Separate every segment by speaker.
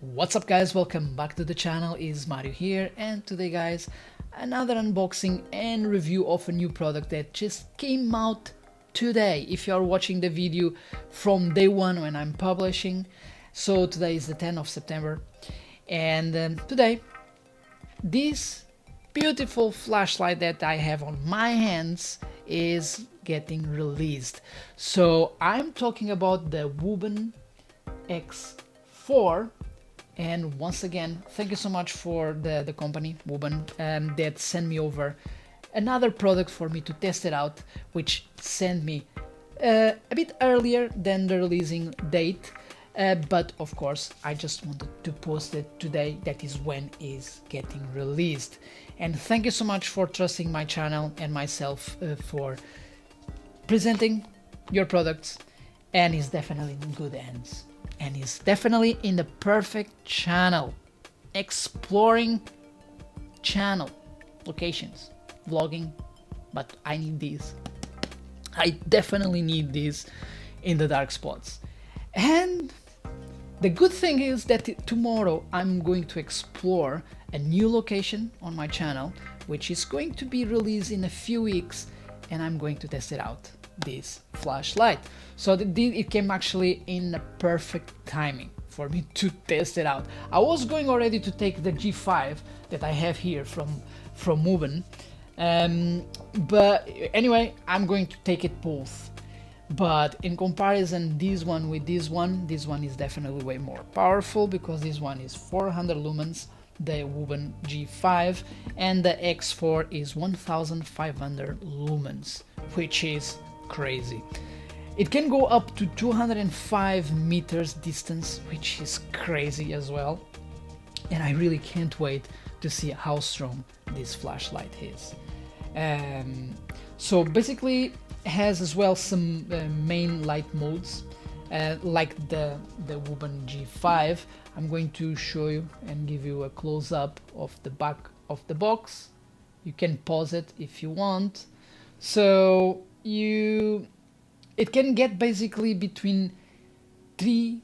Speaker 1: What's up guys, welcome back to the channel. It's Mario here, and today guys, another unboxing and review of a new product that just came out today if you are watching the video from day one when I'm publishing. So today is the 10th of September, and today this beautiful flashlight that I have on my hands is getting released. So I'm talking about the Wuben X4. And once again, thank you so much for the company Wuben that sent me over another product for me to test it out, which sent me a bit earlier than the releasing date, but of course I just wanted to post it today. That is when it's getting released. And thank you so much for trusting my channel and myself for presenting your products, and it's definitely in good hands. And is definitely in the perfect channel, exploring channel, locations, vlogging, but I need these. I definitely need these in the dark spots. And the good thing is that tomorrow I'm going to explore a new location on my channel, which is going to be released in a few weeks, and I'm going to test it out, this flashlight. So it came actually in a perfect timing for me to test it out. I was going already to take the G5 that I have here from Wuben, but anyway, I'm going to take it both. But in comparison, this one with this one is definitely way more powerful, because this one is 400 lumens, the Wuben G5, and the X4 is 1500 lumens, which is crazy. It can go up to 205 meters distance, which is crazy as well. And I really can't wait to see how strong this flashlight is. So basically has as well some main light modes, like the Wuben G5. I'm going to show you and give you a close-up of the back of the box. You can pause it if you want. So it can get basically between 3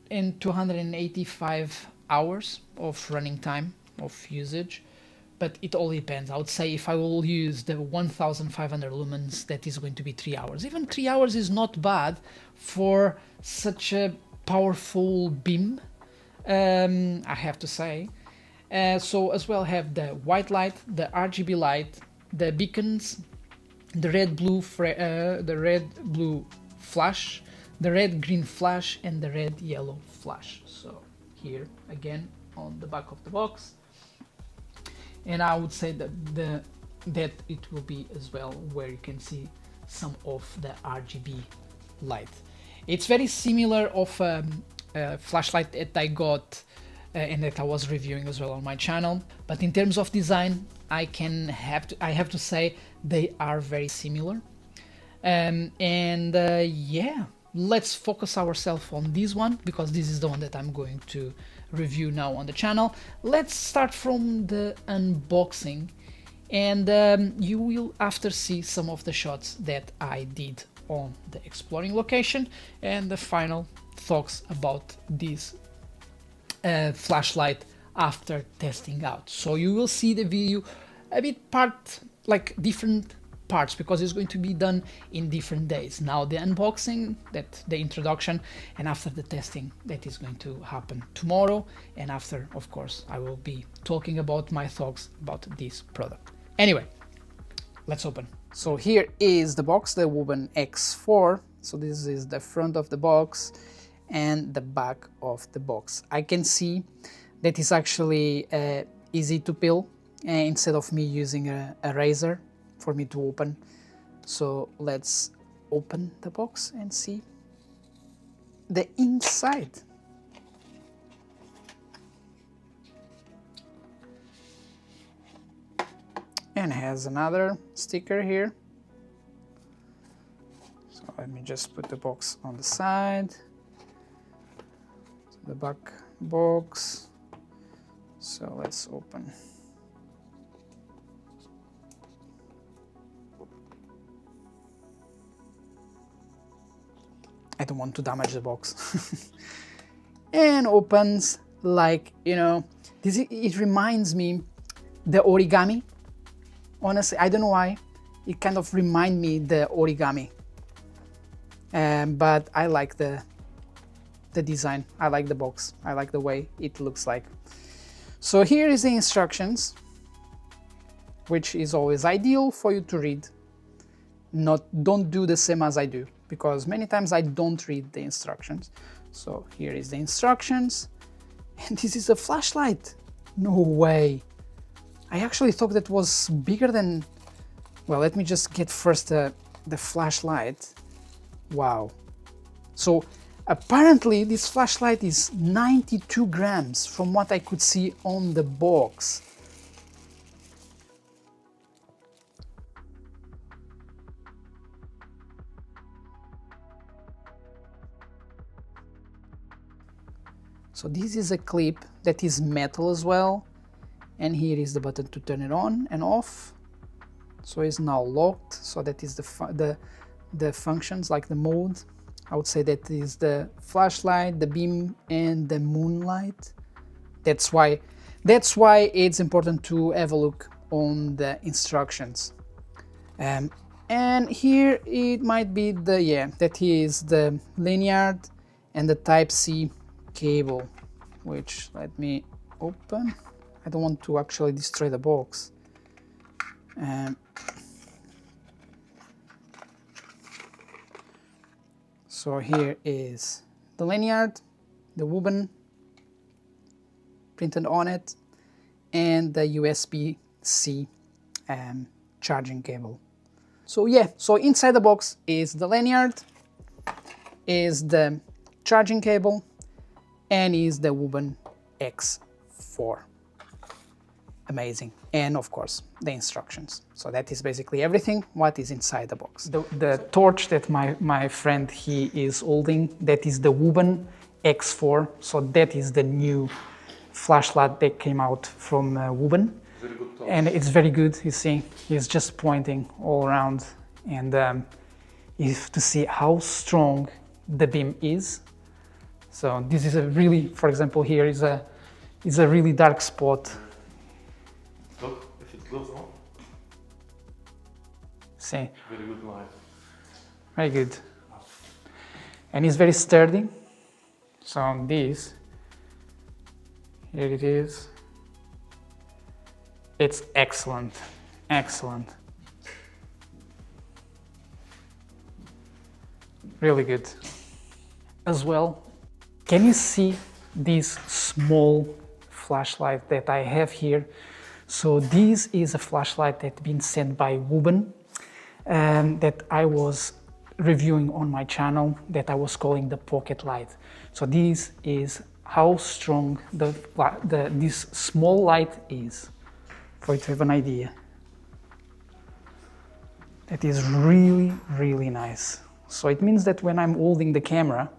Speaker 1: and 285 hours of running time of usage, but it all depends. I would say if I will use the 1500 lumens, that is going to be 3 hours. Even 3 hours is not bad for such a powerful beam, I have to say. So as well have the white light, the RGB light, the beacons, the red blue flash, the red green flash, and the red yellow flash. So here again on the back of the box, and I would say that it will be as well where you can see some of the RGB light. It's very similar of a flashlight that I got and that I was reviewing as well on my channel, but in terms of design, I have to say they are very similar. Yeah, let's focus ourselves on this one, because this is the one that I'm going to review now on the channel. Let's start from the unboxing, and you will after see some of the shots that I did on the exploring location and the final thoughts about this flashlight after testing out. So you will see the video a bit like different parts, because it's going to be done in different days. Now the unboxing, the introduction, and after the testing that is going to happen tomorrow, and after, of course, I will be talking about my thoughts about this product. Anyway, let's open. So here is the box, the Wuben X4. So this is the front of the box and the back of the box. I can see that it's actually easy to peel, instead of me using a razor for me to open. So let's open the box and see the inside. And has another sticker here. So let me just put the box on the side. So the back box. So let's open. I don't want to damage the box. And opens like, you know, it reminds me the origami. Honestly, I don't know why. It kind of reminds me the origami. But I like the design. I like the box. I like the way it looks like. So here is the instructions, which is always ideal for you to read. Don't do the same as I do, because many times I don't read the instructions. So here is the instructions, and this is a flashlight. No way. I actually thought that was bigger than... Well, let me just get first the flashlight. Wow. So apparently this flashlight is 92 grams from what I could see on the box. So this is a clip that is metal as well, and here is the button to turn it on and off. So it's now locked, so that is the functions, like the mode. I would say that is the flashlight, the beam, and the moonlight. That's why it's important to have a look on the instructions. And here it might be that is the lanyard and the Type-C cable, which, let me open. I don't want to actually destroy the box. So here is the lanyard, the Wuben printed on it, and the USB-C charging cable. So yeah, so inside the box is the lanyard, is the charging cable, and is the Wuben X4. Amazing. And of course the instructions. So that is basically everything what is inside the box. The torch that my friend he is holding, that is the Wuben X4. So that is the new flashlight that came out from Wuben. Very good torch. And it's very good. You see, he's just pointing all around, and you have to see how strong the beam is. So this is a really, for example, here is a really dark spot.
Speaker 2: Look, if it goes on.
Speaker 1: See.
Speaker 2: Very good light.
Speaker 1: Very good. And it's very sturdy. So on this, here it is. It's excellent, excellent. Really good. As well, can you see this small flashlight that I have here? So this is a flashlight that's been sent by Wuben, that I was reviewing on my channel, that I was calling the pocket light. So this is how strong this small light is, for you to have an idea. That is really, really nice. So it means that when I'm holding the camera,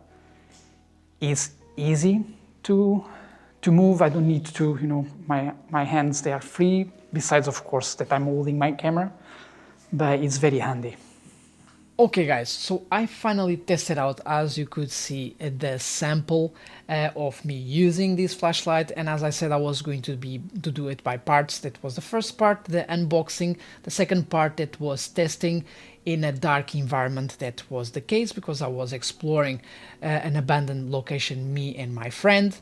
Speaker 1: it's easy to move. I don't need to, you know, my hands, they are free, besides of course that I'm holding my camera, but it's very handy. Okay guys, so I finally tested out, as you could see, the sample of me using this flashlight, and as I said, I was going to do it by parts. That was the first part, the unboxing. The second part, that was testing in a dark environment. That was the case because I was exploring an abandoned location, me and my friend,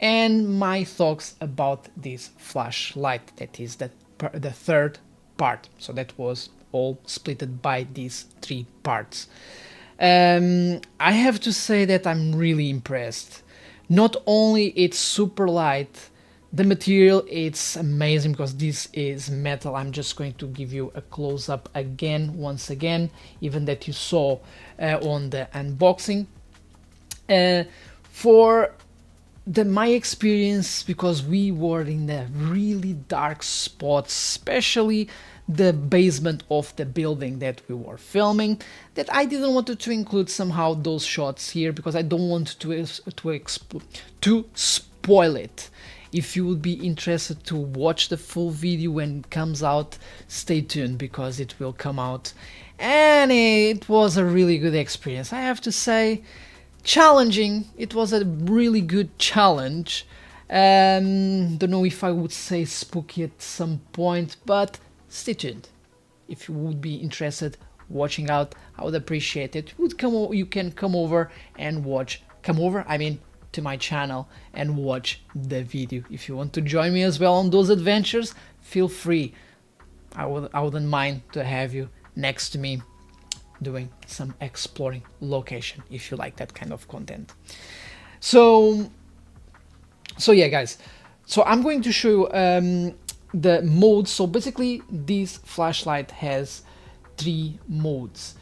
Speaker 1: and my thoughts about this flashlight. That is the third part. So that was all splitted by these three parts. I have to say that I'm really impressed. Not only it's super light, the material, it's amazing because this is metal. I'm just going to give you a close-up again, once again, even that you saw on the unboxing. For my experience, because we were in a really dark spot, especially the basement of the building that we were filming, that I didn't want to include somehow those shots here because I don't want to spoil it. If you would be interested to watch the full video when it comes out, stay tuned because it will come out. And it was a really good experience, I have to say. Challenging, it was a really good challenge. Don't know if I would say spooky at some point, but stay tuned. If you would be interested watching out, I would appreciate it. You can come over and watch. Come over, I mean, to my channel and watch the video. If you want to join me as well on those adventures, feel free. I wouldn't mind to have you next to me doing some exploring location if you like that kind of content. So yeah, guys. So I'm going to show you the modes. So basically, this flashlight has 3 modes,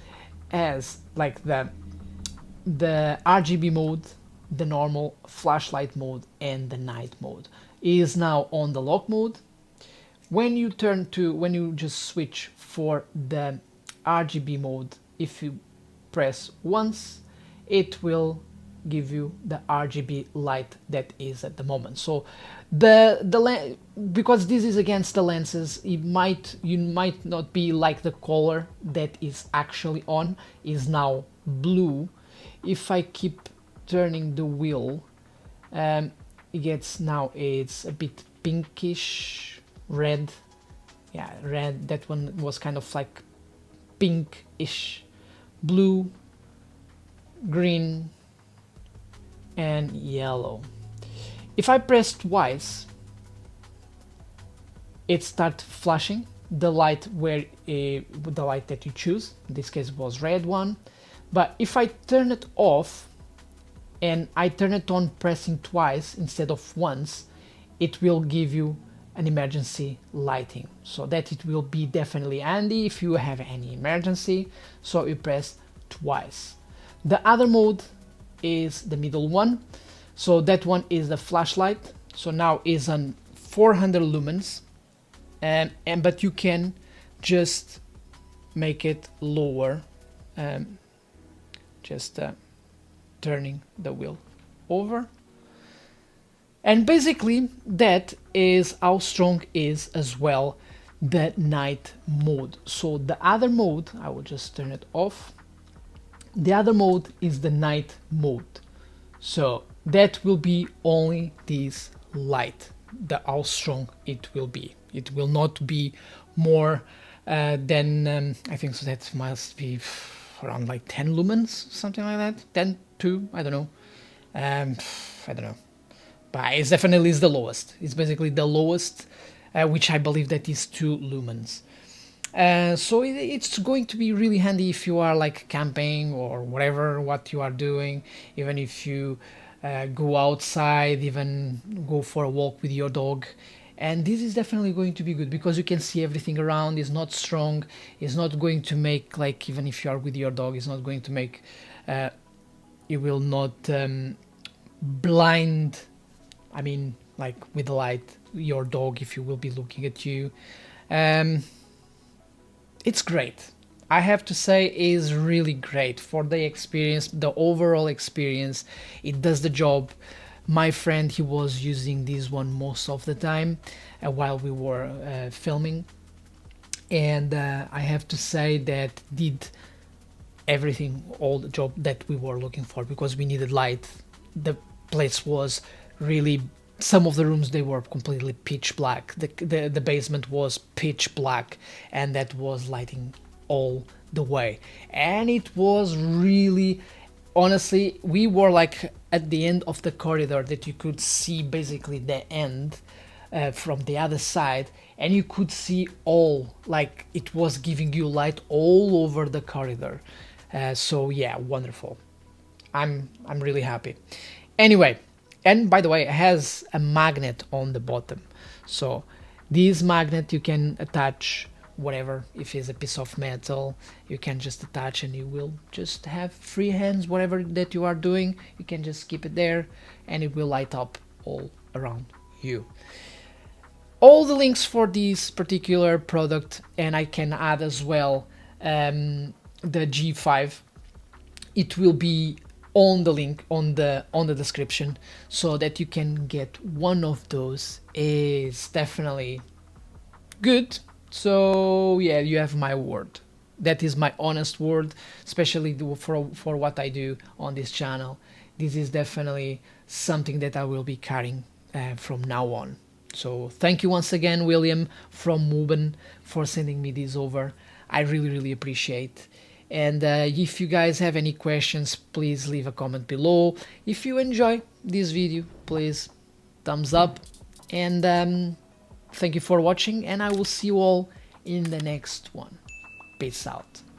Speaker 1: as like the RGB mode, the normal flashlight mode, and the night mode. It is now on the lock mode. When you just switch for the RGB mode, if you press once, it will give you the RGB light that is at the moment. So because this is against the lenses, you might not be like the color that is actually on is now blue. If I keep turning the wheel, it's a bit pinkish red. Yeah, red. That one was kind of like pinkish, blue, green, and yellow. If I press twice, it starts flashing the light the light that you choose. In this case, it was red one. But if I turn it off and I turn it on pressing twice instead of once, it will give you an emergency lighting. So that it will be definitely handy if you have any emergency. So you press twice. The other mode is the middle one. So that one is the flashlight. So now is on 400 lumens, but you can just make it lower, turning the wheel over. And basically that is how strong is as well the night mode. So the other mode, I will just turn it off. The other mode is the night mode. So that will be only this light, how strong it will be. It will not be more than, I think so that must be around like 10 lumens, something like that. 10, 2, I don't know. I don't know. But it's definitely the lowest. It's basically the lowest, which I believe that is 2 lumens. So it's going to be really handy if you are like camping or whatever what you are doing, even if you go outside, even go for a walk with your dog. And this is definitely going to be good because you can see everything around. It's not strong. It's not going to make, like, even if you are with your dog, it's not going to make, it will not blind, I mean, like with the light, your dog if you will be looking at you. It's great. I have to say, it is really great for the experience, the overall experience. It does the job. My friend, he was using this one most of the time while we were filming, and I have to say that did everything, all the job that we were looking for, because we needed light. The place was really, some of the rooms, they were completely pitch black. The basement was pitch black, and that was lighting all the way. And it was really, honestly, we were like at the end of the corridor that you could see basically the end from the other side, and you could see all, like it was giving you light all over the corridor. So yeah, wonderful. I'm really happy. Anyway, and by the way, it has a magnet on the bottom. So this magnet you can attach whatever. If it's a piece of metal, you can just attach and you will just have free hands. Whatever that you are doing, you can just keep it there and it will light up all around you. All the links for this particular product, and I can add as well the G5, it will be on the link on the description, so that you can get one of those. Is definitely good. So yeah, you have my word. That is my honest word, especially for what I do on this channel. This is definitely something that I will be carrying from now on. So thank you once again, William from Wuben, for sending me this over. I really appreciate. And if you guys have any questions, please leave a comment below. If you enjoy this video, please thumbs up. And thank you for watching, and I will see you all in the next one. Peace out.